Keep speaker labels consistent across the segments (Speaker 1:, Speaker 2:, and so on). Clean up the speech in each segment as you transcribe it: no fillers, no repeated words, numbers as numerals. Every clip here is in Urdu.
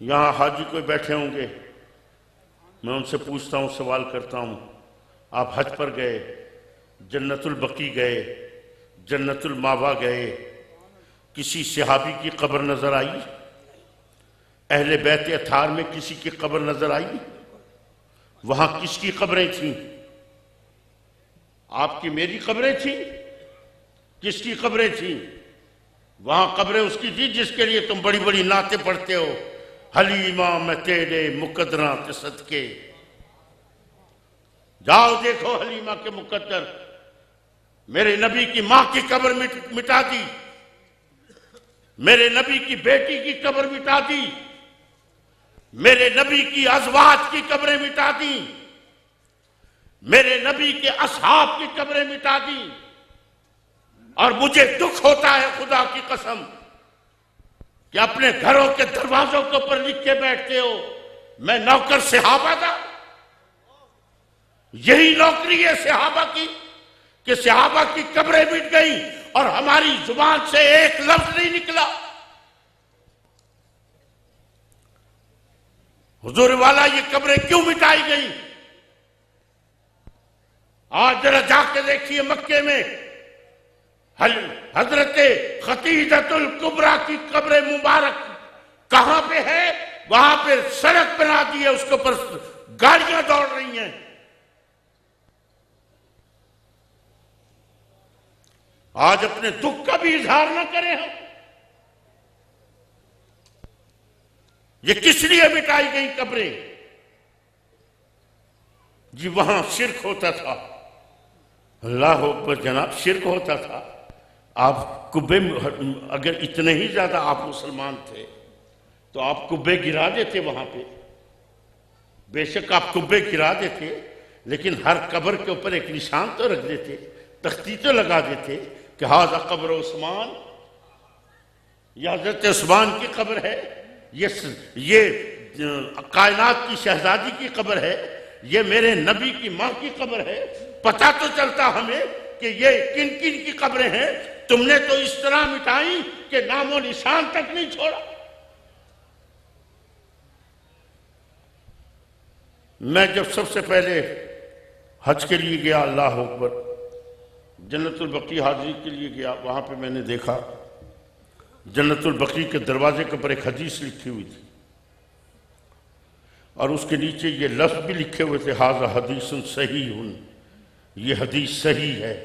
Speaker 1: یہاں حاجی کوئی بیٹھے ہوں گے، میں ان سے پوچھتا ہوں، سوال کرتا ہوں، آپ حج پر گئے، جنت البقیع گئے، جنت الماوا گئے، کسی صحابی کی قبر نظر آئی؟ اہل بیت اطہار میں کسی کی قبر نظر آئی؟ وہاں کس کی قبریں تھیں؟ آپ کی میری قبریں تھیں؟ کس کی قبریں تھیں؟ وہاں قبریں اس کی تھی جس کے لیے تم بڑی بڑی نعتیں پڑھتے ہو، حلیمہ میں تیرے مقدراں کے صدقے۔ جاؤ دیکھو حلیمہ کے مقدر، میرے نبی کی ماں کی قبر مٹا دی، میرے نبی کی بیٹی کی قبر مٹا دی، میرے نبی کی ازواج کی قبریں مٹا دی، میرے نبی کے اصحاب کی قبریں مٹا دی۔ اور مجھے دکھ ہوتا ہے خدا کی قسم کہ اپنے گھروں کے دروازوں کے اوپر لکھ کے بیٹھتے ہو میں نوکر صحابہ تھا۔ یہی نوکری ہے صحابہ کی کہ صحابہ کی قبریں مٹ گئیں اور ہماری زبان سے ایک لفظ نہیں نکلا۔ حضور والا یہ قبریں کیوں مٹائی گئیں؟ آج ذرا جا کے دیکھیے مکے میں حضرت خدیجۃ الکبریٰ کی قبر مبارک کہاں پہ ہے؟ وہاں پہ سڑک بنا دی ہے، اس کے اوپر گاڑیاں دوڑ رہی ہیں۔ آج اپنے دکھ کا بھی اظہار نہ کریں ہم۔ یہ کس لیے مٹائی گئی قبریں؟ جی وہاں شرک ہوتا تھا۔ اللہ اکبر جناب، شرک ہوتا تھا۔ آپ قبے اگر اتنے ہی زیادہ آپ مسلمان تھے تو آپ قبے گرا دیتے وہاں پہ، بے شک آپ قبے گرا دیتے، لیکن ہر قبر کے اوپر ایک نشان تو رکھ دیتے، تختی تو لگا دیتے کہ ہاذا قبر عثمان، یہ حضرت عثمان کی قبر ہے، یہ کائنات کی شہزادی کی قبر ہے، یہ میرے نبی کی ماں کی قبر ہے۔ پتہ تو چلتا ہمیں کہ یہ کن کن کی قبریں ہیں۔ تم نے تو اس طرح مٹائی کہ نام و نشان تک نہیں چھوڑا۔ میں جب سب سے پہلے حج کے لیے گیا، اللہ اکبر، جنت البقیع حاضری کے لیے گیا، وہاں پہ میں نے دیکھا جنت البقیع کے دروازے کے اوپر ایک حدیث لکھی ہوئی تھی اور اس کے نیچے یہ لفظ بھی لکھے ہوئے تھے، ھذا حدیث صحیح، یہ حدیث صحیح ہے۔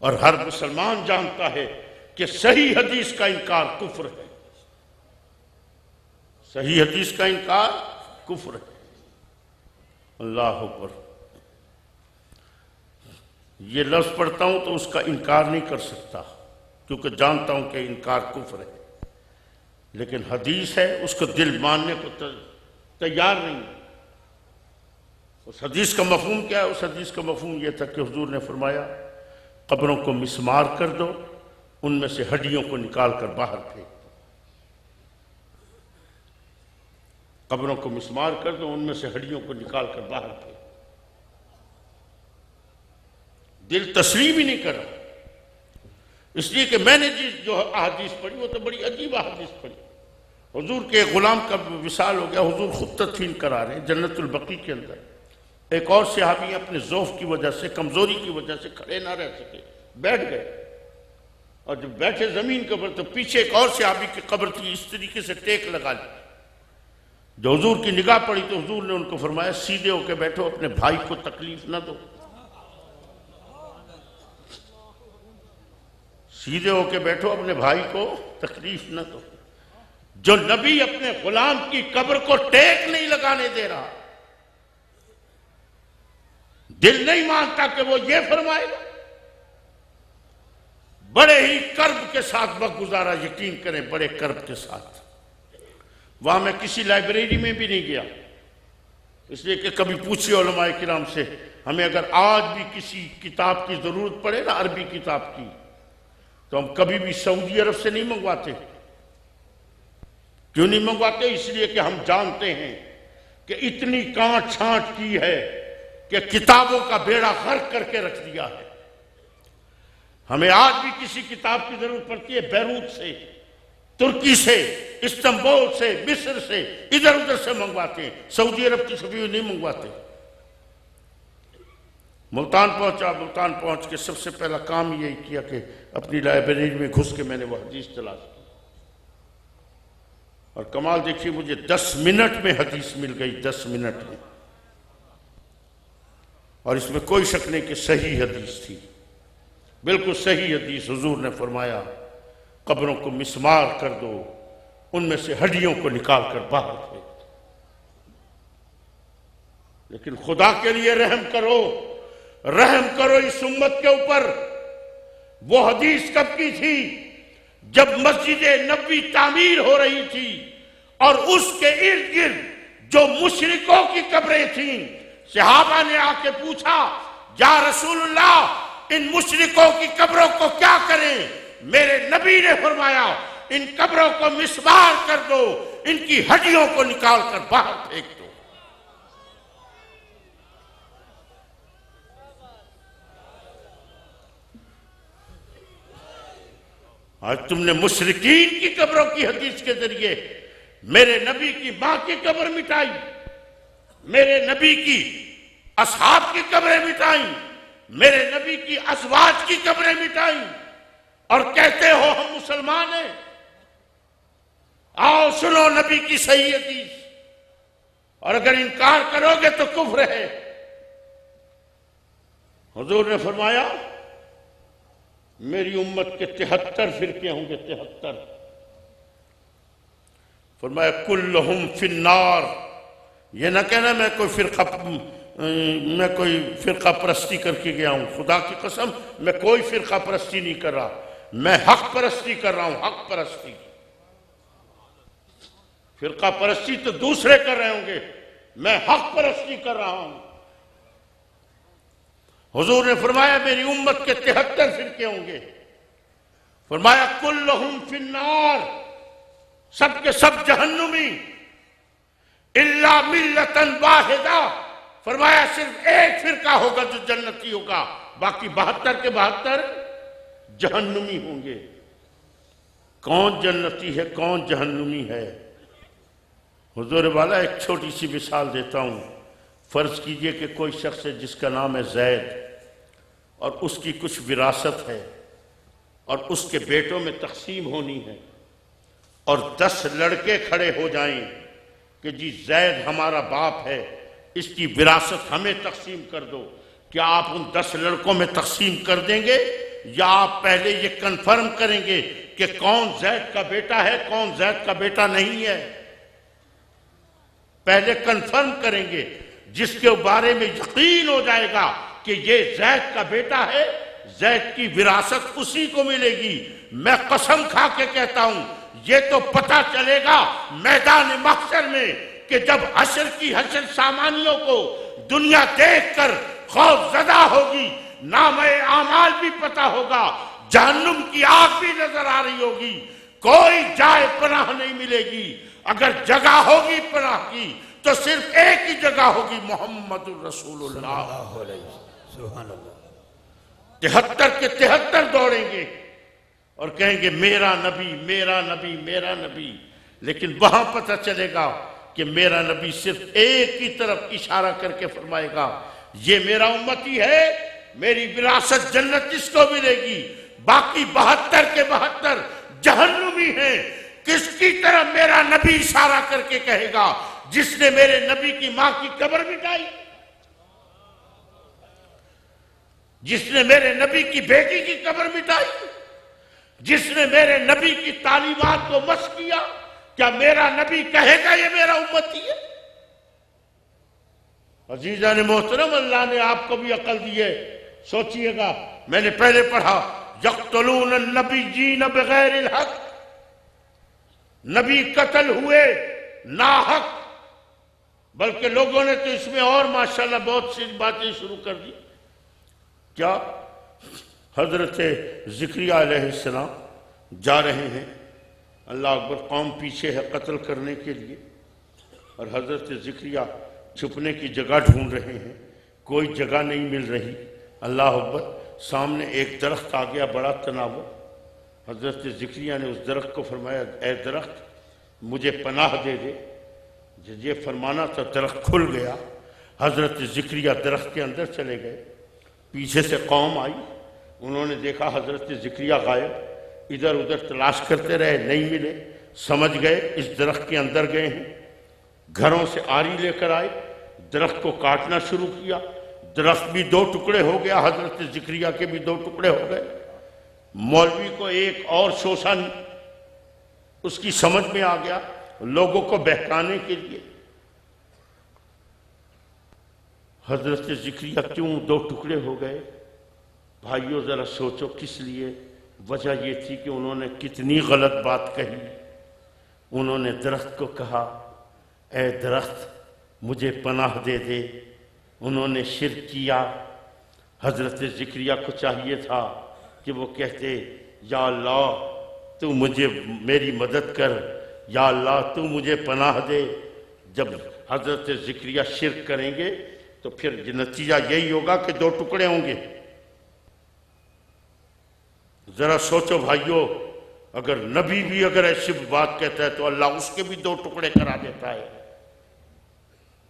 Speaker 1: اور ہر مسلمان جانتا ہے کہ صحیح حدیث کا انکار کفر ہے، صحیح حدیث کا انکار کفر ہے۔ اللہ اکبر، یہ لفظ پڑھتا ہوں تو اس کا انکار نہیں کر سکتا کیونکہ جانتا ہوں کہ انکار کفر ہے، لیکن حدیث ہے اس کو دل ماننے کو تیار نہیں۔ اس حدیث کا مفہوم کیا ہے؟ اس حدیث کا مفہوم یہ تھا کہ حضور نے فرمایا قبروں کو مسمار کر دو، ان میں سے ہڈیوں کو نکال کر باہر پھینک دو۔ قبروں کو مسمار کر دو، ان میں سے ہڈیوں کو نکال کر باہر پھینک دو۔ دل تسلیم ہی نہیں کر رہا، اس لیے کہ میں نے جو احادیث پڑھی وہ تو بڑی عجیب احادیث پڑھی۔ حضور کے غلام کا وصال ہو گیا، حضور خود تدفین کرا رہے ہیں جنت البقیع کے اندر۔ ایک اور صحابی اپنے ضعف کی وجہ سے، کمزوری کی وجہ سے کھڑے نہ رہ سکے، بیٹھ گئے، اور جب بیٹھے زمین کے اوپر تو پیچھے ایک اور صحابی کی قبر تھی، اس طریقے سے ٹیک لگا لی۔ جو حضور کی نگاہ پڑی تو حضور نے ان کو فرمایا سیدھے ہو کے بیٹھو، اپنے بھائی کو تکلیف نہ دو، سیدھے ہو کے بیٹھو، اپنے بھائی کو تکلیف نہ دو۔ جو نبی اپنے غلام کی قبر کو ٹیک نہیں لگانے دے رہا، دل نہیں مانتا کہ وہ یہ فرمائے گا۔ بڑے ہی کرب کے ساتھ وقت گزارا، یقین کریں بڑے کرب کے ساتھ۔ وہاں میں کسی لائبریری میں بھی نہیں گیا، اس لیے کہ کبھی پوچھے علماء کرام سے، ہمیں اگر آج بھی کسی کتاب کی ضرورت پڑے نا، عربی کتاب کی، تو ہم کبھی بھی سعودی عرب سے نہیں منگواتے۔ کیوں نہیں منگواتے؟ اس لیے کہ ہم جانتے ہیں کہ اتنی کانٹ چھانٹ کی ہے کہ کتابوں کا بیڑا غرق کر کے رکھ دیا ہے۔ ہمیں آج بھی کسی کتاب کی ضرورت پڑتی ہے بیروت سے، ترکی سے، استنبول سے، مصر سے، ادھر ادھر سے منگواتے ہیں، سعودی عرب کی چھپی ہوئی نہیں منگواتے۔ ملتان پہنچا، ملتان پہنچ کے سب سے پہلا کام یہی کیا کہ اپنی لائبریری میں گھس کے میں نے وہ حدیث تلاش کی، اور کمال دیکھیے مجھے 10 منٹ میں حدیث مل گئی، 10 منٹ میں، اور اس میں کوئی شک نہیں کہ صحیح حدیث تھی، بالکل صحیح حدیث۔ حضور نے فرمایا قبروں کو مسمار کر دو، ان میں سے ہڈیوں کو نکال کر باہر پھینک دو، لیکن خدا کے لیے رحم کرو، رحم کرو اس امت کے اوپر۔ وہ حدیث کب کی تھی؟ جب مسجد نبوی تعمیر ہو رہی تھی اور اس کے ارد گرد جو مشرکوں کی قبریں تھیں، صحابہ نے آ کے پوچھا یا رسول اللہ ان مشرکوں کی قبروں کو کیا کریں؟ میرے نبی نے فرمایا ان قبروں کو مسمار کر دو، ان کی ہڈیوں کو نکال کر باہر پھینک دو۔ آج تم نے مشرکین کی قبروں کی حدیث کے ذریعے میرے نبی کی ماں کی قبر مٹائی، میرے نبی کی اصحاب کی قبریں مٹائیں، میرے نبی کی ازواج کی قبریں مٹائیں، اور کہتے ہو ہم مسلمان ہیں۔ آؤ سنو نبی کی صحیح حدیث، اور اگر انکار کرو گے تو کفر ہے۔ حضور نے فرمایا میری امت کے 73 فرقے ہوں گے، 73۔ فرمایا کلہم فی النار، یہ نہ کہنا میں کوئی فرقہ پرستی کر کے گیا ہوں، خدا کی قسم میں کوئی فرقہ پرستی نہیں کر رہا، میں حق پرستی کر رہا ہوں، حق پرستی۔ فرقہ پرستی تو دوسرے کر رہے ہوں گے، میں حق پرستی کر رہا ہوں۔ حضور نے فرمایا میری امت کے 73 فرقے ہوں گے۔ فرمایا کلہم فی النار، سب کے سب جہنمی، الا ملتا واحدہ، فرمایا صرف ایک فرقہ ہوگا جو جنتی ہوگا، باقی 72 کے 72 جہنمی ہوں گے۔ کون جنتی ہے کون جہنمی ہے؟ حضور والا ایک چھوٹی سی مثال دیتا ہوں۔ فرض کیجئے کہ کوئی شخص ہے جس کا نام ہے زید، اور اس کی کچھ وراثت ہے، اور اس کے بیٹوں میں تقسیم ہونی ہے، اور 10 لڑکے کھڑے ہو جائیں کہ جی زید ہمارا باپ ہے، اس کی وراثت ہمیں تقسیم کر دو۔ کیا آپ ان 10 لڑکوں میں تقسیم کر دیں گے، یا آپ پہلے یہ کنفرم کریں گے کہ کون زید کا بیٹا ہے کون زید کا بیٹا نہیں ہے؟ پہلے کنفرم کریں گے، جس کے بارے میں یقین ہو جائے گا کہ یہ زید کا بیٹا ہے، زید کی وراثت اسی کو ملے گی۔ میں قسم کھا کے کہتا ہوں یہ تو پتہ چلے گا میدان محشر میں، کہ جب حشر کی حشر سامانیوں کو دنیا دیکھ کر خوف زدہ ہوگی، نام اعمال بھی پتہ ہوگا، جہنم کی آگ بھی نظر آ رہی ہوگی، کوئی جائے پناہ نہیں ملے گی۔ اگر جگہ ہوگی پناہ کی تو صرف ایک ہی جگہ ہوگی، محمد الرسول اللہ۔
Speaker 2: سبحان اللہ۔
Speaker 1: 73 کے 73 دوڑیں گے اور کہیں گے میرا نبی میرا نبی میرا نبی، لیکن وہاں پتہ چلے گا کہ میرا نبی صرف ایک کی طرف اشارہ کر کے فرمائے گا یہ میرا امتی ہے، میری وراثت جنت اس کو ملے گی، باقی 72 کے 72 جہنمی ہیں۔ کس کی طرف میرا نبی اشارہ کر کے کہے گا؟ جس نے میرے نبی کی ماں کی قبر مٹائی، جس نے میرے نبی کی بیٹی کی قبر مٹائی، جس نے میرے نبی کی تعلیمات کو مس کیا، کیا میرا نبی کہے گا یہ میرا امتی ہے؟ عزیزان محترم، اللہ نے آپ کو بھی عقل دی ہے، سوچئے گا۔ میں نے پہلے پڑھا یقتلون النبیین بغیر الحق، نبی قتل ہوئے ناحق، بلکہ لوگوں نے تو اس میں اور ماشاءاللہ بہت سی باتیں شروع کر دی۔ کیا حضرت زکریا علیہ السلام جا رہے ہیں، اللہ اکبر، قوم پیچھے ہے قتل کرنے کے لیے، اور حضرت زکریا چھپنے کی جگہ ڈھونڈ رہے ہیں، کوئی جگہ نہیں مل رہی۔ اللہ اکبر، سامنے ایک درخت آ گیا بڑا تناور، حضرت زکریا نے اس درخت کو فرمایا اے درخت مجھے پناہ دے دے. یہ فرمانا تو درخت کھل گیا. حضرت زکریا درخت کے اندر چلے گئے. پیچھے سے قوم آئی, انہوں نے دیکھا حضرت زکریا غائب. ادھر ادھر تلاش کرتے رہے, نہیں ملے. سمجھ گئے اس درخت کے اندر گئے ہیں. گھروں سے آری لے کر آئے, درخت کو کاٹنا شروع کیا. درخت بھی 2 ٹکڑے ہو گیا, حضرت زکریا کے بھی 2 ٹکڑے ہو گئے. مولوی کو ایک اور شوشہ اس کی سمجھ میں آ گیا, لوگوں کو بہکانے کے لیے. حضرت زکریا کیوں 2 ٹکڑے ہو گئے؟ بھائیو ذرا سوچو کس لیے. وجہ یہ تھی کہ انہوں نے کتنی غلط بات کہی. انہوں نے درخت کو کہا اے درخت مجھے پناہ دے دے. انہوں نے شرک کیا. حضرت زکریا کو چاہیے تھا کہ وہ کہتے یا اللہ تو مجھے میری مدد کر, یا اللہ تو مجھے پناہ دے. جب حضرت زکریا شرک کریں گے تو پھر نتیجہ یہی ہوگا کہ 2 ٹکڑے ہوں گے. ذرا سوچو بھائیو, اگر نبی بھی اگر ایسی بات کہتا ہے تو اللہ اس کے بھی 2 ٹکڑے کرا دیتا ہے.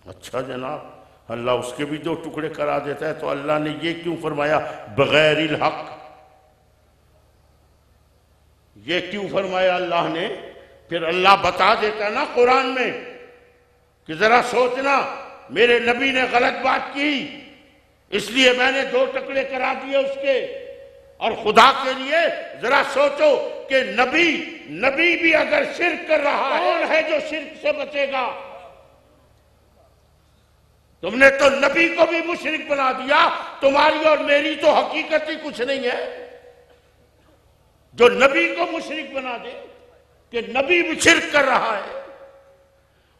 Speaker 1: اچھا جناب, اللہ اس کے بھی 2 ٹکڑے کرا دیتا ہے تو اللہ نے یہ کیوں فرمایا بغیر الحق؟ یہ کیوں فرمایا اللہ نے؟ پھر اللہ بتا دیتا نا قرآن میں کہ ذرا سوچنا میرے نبی نے غلط بات کی, اس لیے میں نے 2 ٹکڑے کرا دیے اس کے. اور خدا کے لیے ذرا سوچو کہ نبی بھی اگر شرک کر رہا ہے, کون ہے جو شرک سے بچے گا؟ تم نے تو نبی کو بھی مشرک بنا دیا. تمہاری اور میری تو حقیقت ہی کچھ نہیں ہے جو نبی کو مشرک بنا دے کہ نبی بھی شرک کر رہا ہے.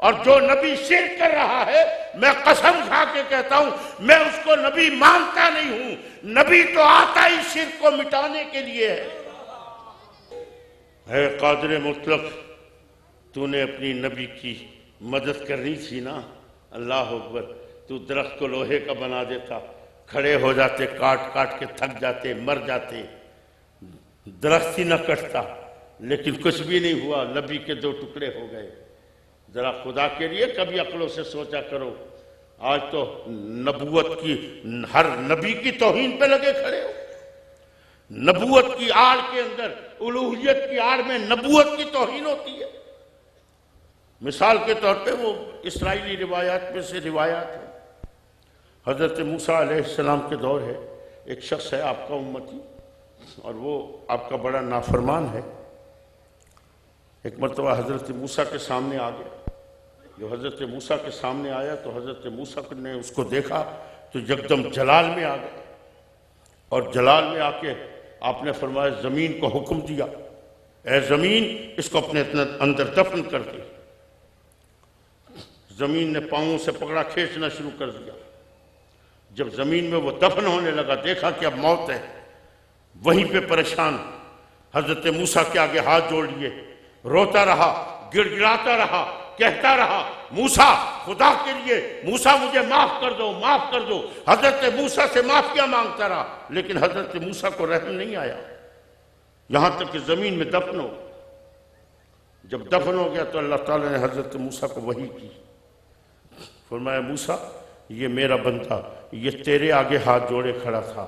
Speaker 1: اور جو نبی شرک کر رہا ہے, میں قسم کھا کے کہتا ہوں میں اس کو نبی مانتا نہیں ہوں. نبی تو آتا ہی شرک کو مٹانے کے لیے ہے. اے قادر مطلق, تو نے اپنی نبی کی مدد کرنی تھی نا. اللہ اکبر. تو درخت کو لوہے کا بنا دیتا, کھڑے ہو جاتے, کاٹ کاٹ کے تھک جاتے, مر جاتے, درخت ہی نہ کٹتا. لیکن کچھ بھی نہیں ہوا, نبی کے 2 ٹکڑے ہو گئے. ذرا خدا کے لیے کبھی عقلوں سے سوچا کرو. آج تو نبوت کی ہر نبی کی توہین پہ لگے کھڑے ہو. نبوت کی آڑ کے اندر, الوہیت کی آڑ میں نبوت کی توہین ہوتی ہے. مثال کے طور پہ وہ اسرائیلی روایات میں سے روایات ہے. حضرت موسیٰ علیہ السلام کے دور ہے, ایک شخص ہے آپ کا امتی اور وہ آپ کا بڑا نافرمان ہے. ایک مرتبہ حضرت موسیٰ کے سامنے آ گیا. جو حضرت موسیٰ کے سامنے آیا تو حضرت موسیٰ نے اس کو دیکھا تو یکدم جلال میں آ گئے, اور جلال میں آ کے آپ نے فرمایا زمین کو حکم دیا اے زمین اس کو اپنے اندر دفن کر دے. زمین نے پاؤں سے پکڑا, کھینچنا شروع کر دیا. جب زمین میں وہ دفن ہونے لگا, دیکھا کہ اب موت ہے. وہیں پہ پریشان حضرت موسیٰ کے آگے ہاتھ جوڑ لیے, روتا رہا, گڑ گڑاتا رہا, کہتا رہا موسیٰ خدا کے لیے موسیٰ مجھے معاف کر دو, معاف کر دو. حضرت موسیٰ سے معافیاں مانگتا رہا, لیکن حضرت موسیٰ کو رحم نہیں آیا, یہاں تک کہ زمین میں دفن ہو. جب دفن ہو گیا تو اللہ تعالیٰ نے حضرت موسیٰ کو وحی کی. فرمایا موسیٰ یہ میرا بندہ یہ تیرے آگے ہاتھ جوڑے کھڑا تھا.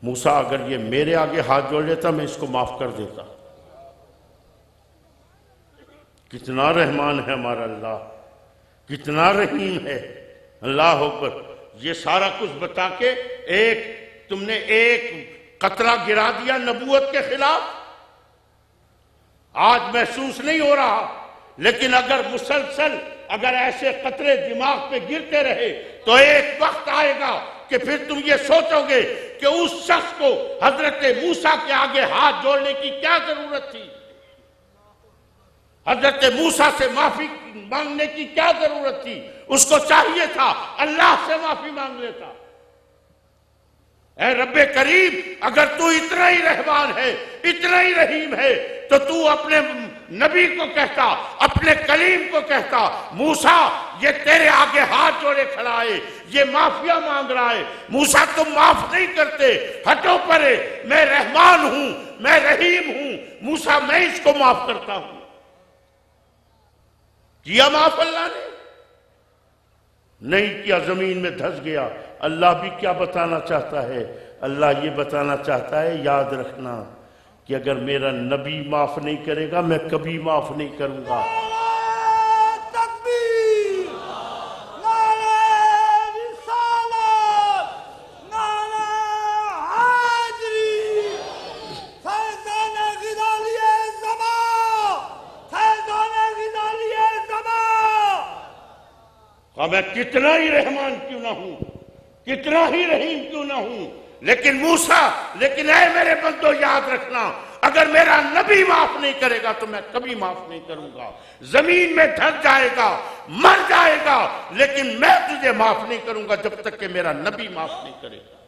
Speaker 1: موسیٰ اگر یہ میرے آگے ہاتھ جوڑ لیتا میں اس کو معاف کر دیتا. کتنا رحمان ہے ہمارا اللہ, کتنا رحیم ہے. اللہ اکبر. یہ سارا کچھ بتا کے تم نے ایک قطرہ گرا دیا نبوت کے خلاف. آج محسوس نہیں ہو رہا, لیکن اگر مسلسل اگر ایسے قطرے دماغ پہ گرتے رہے تو ایک وقت آئے گا کہ پھر تم یہ سوچو گے کہ اس شخص کو حضرت موسیٰ کے آگے ہاتھ جوڑنے کی کیا ضرورت تھی, حضرت موسیٰ سے معافی مانگنے کی کیا ضرورت تھی. اس کو چاہیے تھا اللہ سے معافی مانگ لیتا. اے رب کریم, اگر تو اتنا ہی رحمان ہے, اتنا ہی رحیم ہے, تو اپنے نبی کو کہتا, اپنے کلیم کو کہتا موسیٰ یہ تیرے آگے ہاتھ جوڑے کھڑا ہے, یہ معافیاں مانگ رہا ہے. موسیٰ تم معاف نہیں کرتے, ہٹو پرے, میں رحمان ہوں, میں رحیم ہوں. موسیٰ میں اس کو معاف کرتا ہوں. کیا معاف اللہ نے؟ نہیں کیا، زمین میں دھس گیا۔ اللہ بھی کیا بتانا چاہتا ہے؟ اللہ یہ بتانا چاہتا ہے یاد رکھنا کہ اگر میرا نبی معاف نہیں کرے گا میں کبھی معاف نہیں کروں گا۔ میں کتنا ہی رحمان کیوں نہ ہوں، کتنا ہی رحیم کیوں نہ ہوں، لیکن اے میرے بندو یاد رکھنا، اگر میرا نبی معاف نہیں کرے گا تو میں کبھی معاف نہیں کروں گا۔ زمین میں دھس جائے گا، مر جائے گا، لیکن میں تجھے معاف نہیں کروں گا جب تک کہ میرا نبی معاف نہیں کرے گا۔